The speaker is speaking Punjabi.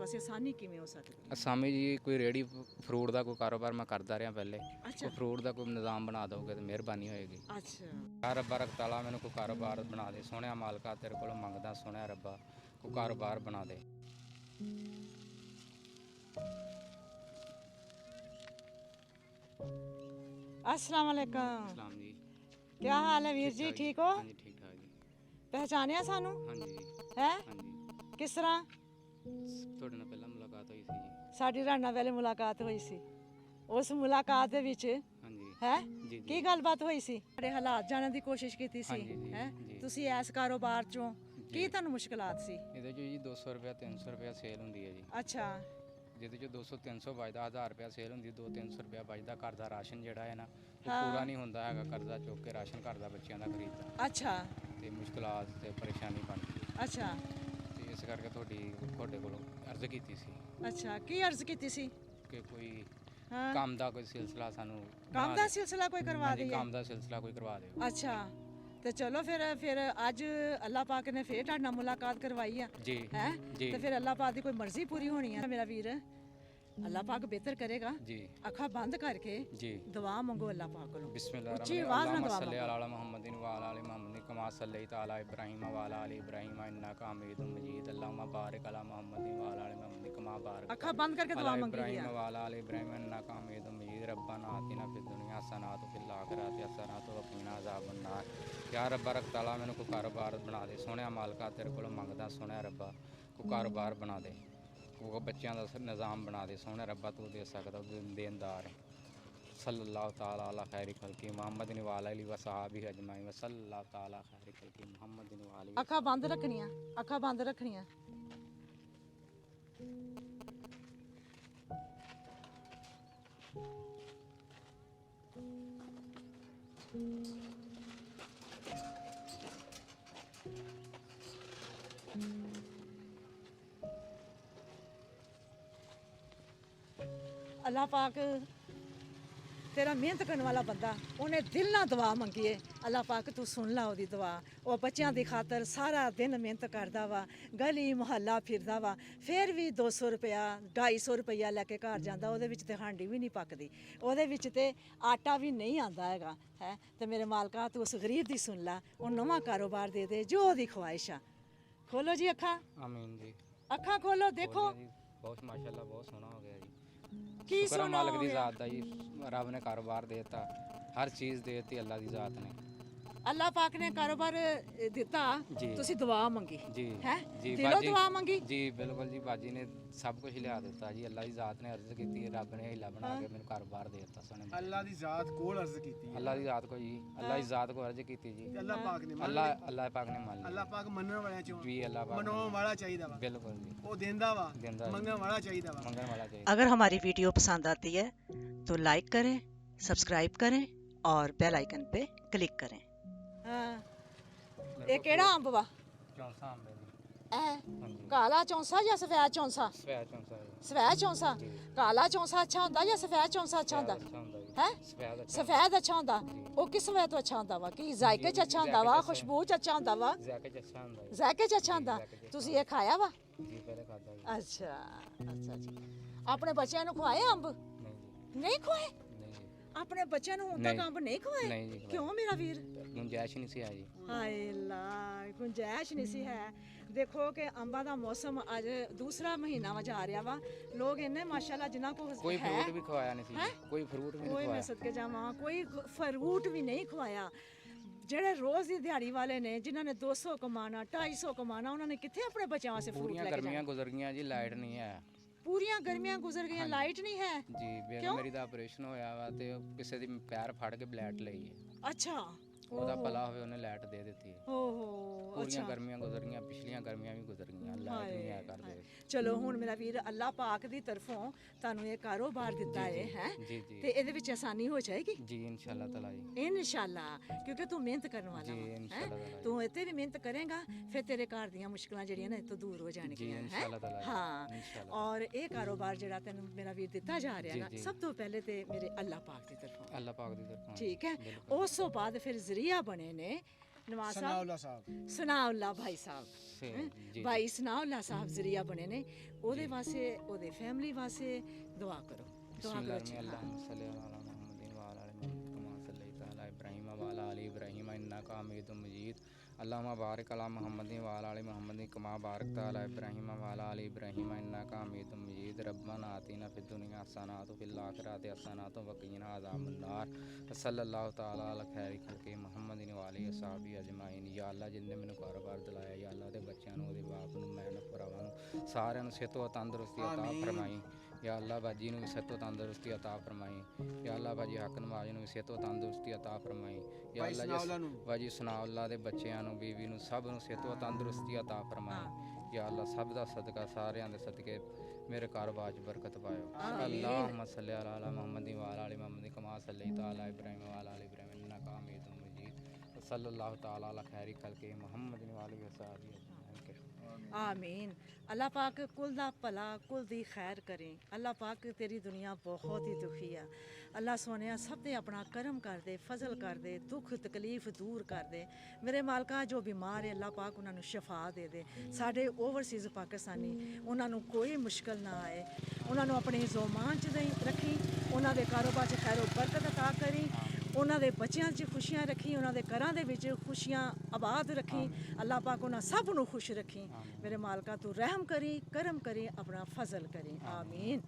ਵਾਸਤੇ ਆਸਾਨੀ ਕਿਵੇਂ ਹੋ ਸਕਦੀ ਹੈ? ਅਸਾਮੀ ਜੀ ਕੋਈ ਰੇੜੀ ਫਰੂਟ ਦਾ ਕੋਈ ਕਾਰੋਬਾਰ ਮੈਂ ਕਰਦਾ ਰਿਹਾ ਪਹਿਲੇ। ਅੱਛਾ ਕੋਈ ਫਰੂਟ ਦਾ ਕੋਈ ਨਿਜ਼ਾਮ ਬਣਾ ਦੋਗੇ ਤਾਂ ਮਿਹਰਬਾਨੀ ਹੋਏਗੀ। ਅੱਛਾ ਯਾ ਰੱਬਾ ਰਖਤਾਲਾ ਮੈਨੂੰ ਕੋਈ ਕਾਰੋਬਾਰ ਬਣਾ ਦੇ, ਸੋਹਣਿਆ ਮਾਲਕਾ ਤੇਰੇ ਕੋਲੋਂ ਮੰਗਦਾ, ਸੋਹਣਿਆ ਰੱਬਾ ਕੋਈ ਕਾਰੋਬਾਰ ਬਣਾ ਦੇ। अस्सलाम वालेकुम। ਸਲਾਮ ਜੀ। क्या हाल है वीर जी, ठीक हो? ਹਾਂਜੀ ਠੀਕ ਠਾਕ ਜੀ। पहचानिया सानू ਹਾਂਜੀ है? ਹਾਂਜੀ किस तरह? ਤੁਹਾਡੇ ਨਾਲ ਪਹਿਲਾਂ ਮੁਲਾਕਾਤ ਹੋਈ ਸੀ ਜੀ। ਸਾਡੀ ਤੁਹਾਡੇ ਨਾਲ ਵੇਲੇ ਮੁਲਾਕਾਤ ਹੋਈ ਸੀ। ਉਸ ਮੁਲਾਕਾਤ ਦੇ ਵਿੱਚ ਹਾਂਜੀ ਹੈ ਜੀ ਕੀ ਗੱਲਬਾਤ ਹੋਈ ਸੀ? ਸਾਡੇ ਹਾਲਾਤ ਜਾਣਨ ਦੀ ਕੋਸ਼ਿਸ਼ ਕੀਤੀ ਸੀ ਹਾਂਜੀ ਜੀ, ਹੈ। ਜੀ। ਤੁਸੀਂ ਇਸ ਕਾਰੋਬਾਰ ਚੋਂ ਕੀ ਤੁਹਾਨੂੰ ਮੁਸ਼ਕਲਾਤ ਸੀ? ਇਹਦੇ 'ਚ ਜੀ 200 ਰੁਪਇਆ 300 ਰੁਪਇਆ ਸੇਲ ਹੁੰਦੀ ਹੈ ਜੀ। ਅੱਛਾ ਜਿਹਦੇ 'ਚ 200 300 ਬਚਦਾ, 1000 ਰੁਪਇਆ ਸੇਲ ਹੁੰਦੀ, 200-300 ਰੁਪਇਆ ਬਚਦਾ। ਘਰ ਦਾ ਰਾਸ਼ਨ ਜਿਹੜਾ ਹੈ ਨਾ ਉਹ ਹਾਂ। ਪੂਰਾ ਨਹੀਂ ਹੁੰਦਾ ਹੈਗਾ। ਕਰਜ਼ਾ ਚੁੱਕ ਕੇ ਰਾਸ਼ਨ ਘਰ ਦਾ ਬੱਚਿਆਂ ਦਾ ਖਰੀਦਦਾ ਅੱਛਾ ਤੇ ਮੁਸ਼ਕਲਾਤ ਤੇ ਪਰੇਸ਼ਾਨੀ ਬਣਦੀ ਹੈ। ਅੱਛਾ ਤੇ ਇਸ ਕਰਕੇ ਤੁਹਾਡੇ ਕੋਲੋਂ ਅਰਜ਼ ਕੀਤੀ ਸੀ ਅੱਛਾ ਕੀ ਅਰਜ਼ ਕੀਤੀ ਸੀ? ਕਿ ਕੋਈ ਹਾਂ ਕੰਮ ਦਾ ਕੋਈ ਸਿਲਸਿਲਾ ਸਾਨੂੰ ਕੰਮ ਬਣਾ ਦਾ ਦਿਓ। ਸਿਲਸਿਲਾ ਕੋਈ ਕਰਵਾ ਹਾਂਜੀ, ਦਈਏ? ਕੰਮ ਦਾ ਸਿਲਸਿਲਾ ਕੋਈ ਕਰਵਾ ਦਿਓ। ਅੱਛਾ ਤੇ ਚਲੋ ਫਿਰ ਅੱਜ ਅੱਲਾਹ ਪਾਕ ਨੇ ਫੇਰ ਤੁਹਾਡੇ ਨਾਲ ਮੁਲਾਕਾਤ ਕਰਵਾਈ ਆ ਜੀ ਹੈ ਜੀ ਤੇ ਫਿਰ ਅੱਲਾਹ ਪਾਕ ਦੀ ਕੋਈ ਮਰਜ਼ੀ ਪੂਰੀ ਹੋਣੀ ਆ ਮੇਰਾ ਵੀਰ। ਅੱਲਾਹ ਪਾਕ ਬਿਹਤਰ ਕਰੇਗਾ। ਜੀ ਅੱਖਾਂ ਬੰਦ ਕਰਕੇ ਜੀ। ਦੁਆ ਮੰਗੋ ਅੱਲਾਹ ਪਾਕ ਕੋਲੋਂ। ਬਿਸमिल्लाह ਉੱਚੀ ਆਵਾਜ਼ ਨਾਲ ਦੁਆ सल्ली ਮੰਗੋ। अला मुहम्मदिन व अला आलि मुहम्मदिन कमा सल्लैता अला इब्राहीम व अला आलि इब्राहीम इन्नका हमीदुम मजीद अल्लाहुम्मा बारिक अला मुहम्मदिन व अला आलि मुहम्मदिन कमा बारकता ਅੱਖਾਂ ਬੰਦ ਕਰਕੇ ਦੁਆ अला ਮੰਗੀ इब्राहीम ਆ। व अला आलि इब्राहीम इन्नका हमीदुम मजीद रब्बना आतिना फिद दुनिया हसनत व फिल आखिरति हसनत व क़िना अज़ाबन नार। या रब्बा रख ताला मैनू कोई कारोबार बना दे, सोहणिया मालका तेरे कोलों मंगदा, सोहणिया रब्बा कोई कारोबार बना दे। ਉਹ ਬੱਚਿਆਂ ਦਾ ਨਿਜ਼ਾਮ ਬਣਾ ਦੇ, ਸੋਹਣਾ ਰੱਬਾ ਤੂੰ ਦੇ ਸਕਦਾ, ਦੇਣਦਾਰ ਹੈ। ਸੱਲੱਲਾਹੁ ਤਾਲਾ ਅਲਾ ਖੈਰੀ ਖਲਕੀ ਮੁਹੰਮਦ ਵਾਲਾ ਅਲੀ व ਸਹਾਬੀ ਅਜਮਾਈਨ व सल्लल्लाहु ताला खैर खल्की मुहम्मद वाली। ਅੱਖਾਂ ਬੰਦ ਰੱਖਣੀਆਂ, ਅੱਖਾਂ ਬੰਦ ਰੱਖਣੀਆਂ। ਅੱਲਾਹ ਪਾਕ ਤੇਰਾ ਮਿਹਨਤ ਕਰਨ ਵਾਲਾ ਬੰਦਾ, ਉਹਨੇ ਦਿਲ ਨਾਲ ਦੁਆ ਮੰਗੀ ਏ। ਅੱਲਾਹ ਪਾਕ ਤੂੰ ਸੁਣ ਲਾ ਉਹਦੀ ਦੁਆ। ਉਹ ਬੱਚਿਆਂ ਦੀ ਖਾਤਰ ਸਾਰਾ ਦਿਨ ਮਿਹਨਤ ਕਰਦਾ ਵਾ, ਗਲੀ ਮੁਹੱਲਾ ਫਿਰਦਾ ਵਾ, ਫਿਰ ਵੀ 200 ਰੁਪਇਆ 250 ਰੁਪਇਆ ਲੈ ਕੇ ਘਰ ਜਾਂਦਾ। ਉਹਦੇ ਵਿੱਚ ਤੇ ਹਾਂਡੀ ਵੀ ਨਹੀਂ ਪੱਕਦੀ, ਉਹਦੇ ਵਿੱਚ ਤੇ ਆਟਾ ਵੀ ਨਹੀਂ ਆਂਦਾ ਹੈਗਾ ਹੈ। ਤੇ ਮੇਰੇ ਮਾਲਕਾ ਤੂੰ ਉਸ ਗਰੀਬ ਦੀ ਸੁਣ ਲਾ, ਉਹ ਨਵਾਂ ਕਾਰੋਬਾਰ ਦੇ ਦੇ ਜੋ ਉਹਦੀ ਖਵਾਇਸ਼ ਆ। ਖੋਲੋ ਜੀ ਅੱਖਾਂ, ਆਮੀਨ ਜੀ। ਅੱਖਾਂ ਖੋਲੋ, ਦੇਖੋ ਜੀ ਬਹੁਤ ਮਾਸ਼ਾਅੱਲਾ, ਬਹੁਤ ਸੋਹਣਾ ਹੋ ਗਿਆ ਜੀ। ਕੀ ਸ਼ੁਕਰ ਹੈ ਸੋਹਣਾ ਮਾਲਕ ਹੋ ਦੀ ਗਿਆ। ਜ਼ਾਤ ਦਾ ਜੀ, ਰੱਬ ਨੇ ਕਾਰੋਬਾਰ ਦੇ ਦਿੱਤਾ, ਹਰ ਚੀਜ਼ ਦੇ ਦਿੱਤੀ ਅੱਲਾ ਦੀ ਜ਼ਾਤ ਨੇ। ਅੱਲਾਹ ਪਾਕ ਨੇ ਕਾਰੋਬਾਰ ਦਿੱਤਾ, ਜੀ। ਤੁਸੀਂ ਦੁਆ ਮੰਗੀ ਜੀ ਹੈ, ਜੀ ਦਿਲੋਂ ਬਾਜੀ, ਦੁਆ ਮੰਗੀ। ਜੀ ਬਿਲਕੁਲ ਜੀ। ਬਾਜੀ ਨੇ ਸਭ ਕੁਝ ਲਿਆ ਦਿੱਤਾ ਜੀ। ਅੱਲਾ ਦੀ ਜ਼ਾਤ ਨੇ ਅਰਜ਼ ਕੀਤੀ, ਰੱਬ ਨੇ ਹੀਲਾ ਬਣਾ ਕੇ ਮੈਨੂੰ ਕਾਰੋਬਾਰ ਦੇ ਦਿੱਤਾ। ਸੋਹਣੇ ਅੱਲਾ ਦੀ ਜ਼ਾਤ ਕੋਲ ਅਰਜ਼ ਕੀਤੀ ਹੈ। ਅੱਲਾ ਦੀ ਜ਼ਾਤ ਕੋ ਜੀ, ਅੱਲਾ ਦੀ ਜ਼ਾਤ ਕੋ ਅਰਜ਼ ਕੀਤੀ ਜੀ। ਤੇ ਅੱਲਾ ਪਾਕ ਨੇ ਅੱਲਾ ਪਾਕ ਨੇ ਮੰਨ ਲਿਆ ਅੱਲਾ ਪਾਕ ਮੰਨਣ ਵਾਲਿਆਂ ਚੋਂ ਵੀ। ਅੱਲਾ ਪਾਕ ਮਨਾਉਣ ਵਾਲਾ ਚਾਹੀਦਾ ਵਾ, ਬਿਲकुल जी, ਉਹ ਦਿੰਦਾ ਵਾ, ਦਿੰਦਾ ਜੀ। ਮੰਗਣ ਵਾਲਾ ਚਾਹੀਦਾ ਵਾ। मंगन वाला चाहिए। अगर हमारी वीडियो पसंद आती है तो लाइक करें, सब्सक्राइब करें और बेल आइकन पे क्लिक करें। ਹਾਂ ਇਹ ਕਿਹੜਾ ਅੰਬ ਵਾ? चौंसा आम है जी। ਇਹ हाँ जी, ਕਾਲਾ ਚੌਂਸਾ ਜਾਂ ਸਫੈਦ ਚੌਂਸਾ? सफेद चौंसा है जी। ਸਫੈਦ ਚੌਂਸਾ। जी। ਕਾਲਾ ਚੌਂਸਾ ਅੱਛਾ ਹੁੰਦਾ ਜਾਂ ਸਫੈਦ ਚੌਂਸਾ ਅੱਛਾ ਹੁੰਦਾ? अच्छा होता है जी। ਹੈ सफेद अच्छा ਸਫੈਦ ਅੱਛਾ ਹੁੰਦਾ। ਜੀ। ਉਹ ਕਿਸ ਵਜ੍ਹਾ ਤੋਂ ਅੱਛਾ ਹੁੰਦਾ ਵਾ? ਕਿ ਜ਼ਾਇਕੇ ਚ ਅੱਛਾ ਹੁੰਦਾ ਵਾ, ਜ਼ਾਇਕੇ ਚ ਖੁਸ਼ਬੂ ਚ ਅੱਛਾ ਹੁੰਦਾ ਵਾ, जाके अच्छा होता है ਜ਼ਾਇਕੇ ਚ ਅੱਛਾ ਹੁੰਦਾ? ਜ਼ਾਇਕੇ ਚ ਤੁਸੀਂ ਇਹ ਖਾਇਆ ਵਾ? जी। पहले खाता है ਅੱਛਾ ਅੱਛਾ ਜੀ। ਆਪਣੇ ਬੱਚਿਆਂ ਨੂੰ ਖਵਾਏ ਅੰਬ? नहीं जी, ਨਹੀਂ ਖਵਾਏ? नहीं जी, ਆਪਣੇ ਬੱਚਿਆਂ ਨੂੰ ਹੁਣ ਤੱਕ ਨਹੀਂ। ਅੰਬ ਨਹੀਂ ਖਵਾਏ? नहीं जी। ਕਿਉਂ ਮੇਰਾ ਵੀਰ? गुंजाइश नहीं सी है जी। ਹਾਏ ਲਾ, ਗੁੰਜਾਇਸ਼ ਨਹੀਂ ਸੀ ਹੈ। ਦੇਖੋ ਕਿ ਅੰਬਾਂ ਦਾ ਮੌਸਮ ਅੱਜ ਦੂਸਰਾ ਮਹੀਨਾ ਵਾ ਜਾ ਰਿਹਾ ਵਾ। ਲੋਕ ਇੰਨੇ ਮਾਸ਼ਾਅੱਲਾ ਜਿਨ੍ਹਾਂ ਕੋਲ कोई ਹੈ, फ्रूट भी खवाया नहीं सी हैं? जी। कोई फ्रूट भी नहीं ਕੋਈ ਮੈਂ खवाया। ਸਦਕੇ ਜਾਵਾਂ, ਕੋਈ ਫਰੂਟ ਵੀ ਨਹੀਂ ਖਵਾਇਆ। ਜਿਹੜੇ ਰੋਜ਼ ਦੀ ਦਿਹਾੜੀ ਵਾਲੇ ਨੇ, ਜਿਨ੍ਹਾਂ ਨੇ 200 ਕਮਾਣਾ 250 ਕਮਾਣਾ, ਉਹਨਾਂ ਨੇ ਕਿੱਥੇ ਆਪਣੇ ਬੱਚਿਆਂ ਵਾਸਤੇ ਫਰੂਟ पूरियां ਲੈ ਕੇ गर्मियां ਜਾਣਾ? गुजर गई जी, लाइट नहीं है ਪੂਰੀਆਂ ਗਰਮੀਆਂ ਗੁਜ਼ਰ ਗਈਆਂ, ਲਾਈਟ ਨਹੀਂ ਹੈ। ਜੀ। ਬੇਗਮ ਕਿਉਂ? ਮੇਰੀ ਦਾ ਆਪਰੇਸ਼ਨ ਹੋਇਆ ਵਾ ਤੇ ਕਿਸੇ ਦੀ ਪੈਰ ਫੜ ਕੇ ਬਲੈਟ ਲਈ ਹੈ। ਅੱਛਾ ਉਹਦਾ ਭਲਾ ਹੋਵੇ, ਉਹਨੇ ਲਾਈਟ ਦੇ ਦਿੱਤੀ ਹੈ। ਓਹੋ ਪੂਰੀਆਂ ਅੱਛਾ। ਗਰਮੀਆਂ ਗੁਜ਼ਰ ਗਈਆਂ, ਪਿਛਲੀਆਂ ਗਰਮੀਆਂ ਵੀ ਗੁਜ਼ਰ ਗਈਆਂ, ਲਾਈਟ ਨਹੀਂ ਆਇਆ ਕਰਦੇ। ਚਲੋ ਹੁਣ ਮੇਰਾ ਵੀਰ ਅੱਲਾਹ ਪਾਕ ਦੀ ਤਰਫੋਂ ਤੁਹਾਨੂੰ ਇਹ ਕਾਰੋਬਾਰ ਦਿੱਤਾ ਹੈ ਹੈ ਜੀ ਜੀ ਤੇ ਇਹਦੇ ਵਿੱਚ ਆਸਾਨੀ ਹੋ ਜਾਏਗੀ ਜੀ ਇਨਸ਼ਾਅੱਲਾ ਤਾਲਾ ਜੀ। ਇਨਸ਼ਾਅੱਲਾ, ਕਿਉਂਕਿ ਤੂੰ ਮਿਹਨਤ ਕਰਨ ਵਾਲਾ ਜੀ ਵਾ, ਹੈਂ? ਇਨਸ਼ਾਅੱਲਾ ਤਾਲਾ ਜੀ। ਤੂੰ ਇੱਥੇ ਵੀ ਮਿਹਨਤ ਕਰੇਗਾ, ਫਿਰ ਤੇਰੇ ਘਰ ਦੀਆਂ ਮੁਸ਼ਕਲਾਂ ਜਿਹੜੀਆਂ ਨੇ ਇੱਥੋਂ ਦੂਰ ਹੋ ਜੀ ਜਾਣਗੀਆਂ ਹੈਂ? ਇਨਸ਼ਾਅੱਲਾ ਤਾਲਾ ਜੀ। ਹਾਂ। ਇਨਸ਼ਾਅੱਲਾ। ਔਰ ਇਹ ਕਾਰੋਬਾਰ ਜਿਹੜਾ ਤੈਨੂੰ ਮੇਰਾ ਵੀਰ ਦਿੱਤਾ ਜਾ ਰਿਹਾ ਜੀ, ਨਾ, ਜੀ। ਸਭ ਤੋਂ ਪਹਿਲੇ ਤੇ ਮੇਰੇ ਅੱਲਾਹ ਪਾਕ ਦੀ ਤਰਫੋਂ, ਅੱਲਾ ਪਾਕ ਦੀ ਤਰਫੋਂ। ਠੀਕ ਹੈ। ਬਿਲਕੁਲ। ਉਸ ਤੋਂ ਬਾਅਦ ਫਿਰ ਜ਼ਰੀਆ ਬਣੇ ਨੇ ਨਵਾਜ਼ ਸਾਹਿਬ ਸਨਾਉਲਾ ਸਾਹਿਬ ਸਨਾਉल्ला भाई साहब जी भाई सनाउल्ला साहब जरिया बने ने ओदे वास्ते ओदे फैमिली वास्ते दुआ करो दुआ करो जी। अल्लाहुम्मा सल्ली अला मुहम्मदिन व अला आलि मुहम्मद कमा सल्लैता अला इब्राहीम व अला आलि इब्राहीम इन्नका हमीदुम मजीद अल्लाहुम्मा बारिक अला मुहम्मदिन व अला आलि मुहम्मदिन कमा बारकता अला इब्राहीम व अला आलि इब्राहीम इन्नका हमीदुम मजीद रब्बना आतिना फिद दुनिया हसनत व फिल आखिरति हसनत व क़िना अज़ाबन नार सल्लल्लाहु तआला अला खैरि खल्क़ि मुहम्मदिन व आलिहि व सहाबी अजमाइन। या अल्लाह जिन्ने मैनू कारोबार दिलाया या अल्लाह दे बच्चों नूं ओहदे बाप नूं मैं भरावां नूं सारिਆਂ ਨੂੰ ਸਿਹਤ ਤੰਦਰੁਸਤੀ अता फरमाई। या अल्लाह बाजी ਨੂੰ ਵੀ ਸਿਹਤ ਤੰਦਰੁਸਤੀ अता फरमाई। या अल्लाह बाजी हक नवाज ਨੂੰ ਵੀ ਸਿਹਤ ਤੰਦਰੁਸਤੀ अता फरमाई। या ਭਾਈ अल्लाह ਸਨਾਉਲਾ ਨੂੰ बाजी सनाउल्ला ਦੇ ਬੱਚਿਆਂ ਨੂੰ ਬੀਵੀ ਨੂੰ ਸਭ ਨੂੰ ਸਿਹਤ ਤੰਦਰੁਸਤੀ अता फरमाई। या अल्लाह सब ਦਾ ਸਦਕਾ ਸਾਰਿਆਂ ਦੇ ਸਦਕੇ मेरे कारोबार च बरकत पायो। अल्लाहुम्मा सल्ली अला मुहम्मदिन व अला आलि मुहम्मदिन कमा सल्लैता अला इब्राहीम व अला आलि इब्राहीम इन्नका हमीदुम मजीद सल्लल्लाहु तआला अला खैरि खल्क़ि मुहम्मदिन व आलिहि व सहाबिहि अजमाइन। आमीन। अल्लाह पाक कुल दा भला कुल दी खैर करे। अल्लाह पाक तेरी दुनिया बहुत ही दुखी है। अल्लाह सोनिया सब दे अपना करम कर दे, फजल कर दे, दुख तकलीफ दूर कर दे। मेरे मालका जो बीमार है अल्लाह पाक उन्हां नूं शिफा दे दे। साडे ओवरसीज़ पाकिस्तानी उन्हां नूं कोई मुश्किल ना आए। उन्हां नूं अपनी ज़ुबान च रखी, उन्हां दे कारोबार च खैर बरकत अता करी, उन्हां दे बच्चियां च खुशियां रखी, उन्हां दे घरां दे विच खुशियां आबाद रखी। अल्लाह पाक उन्हां सब नूं खुश रखी। मेरे मालका तू रहम करी, करम करी, अपना फजल करी। आमीन।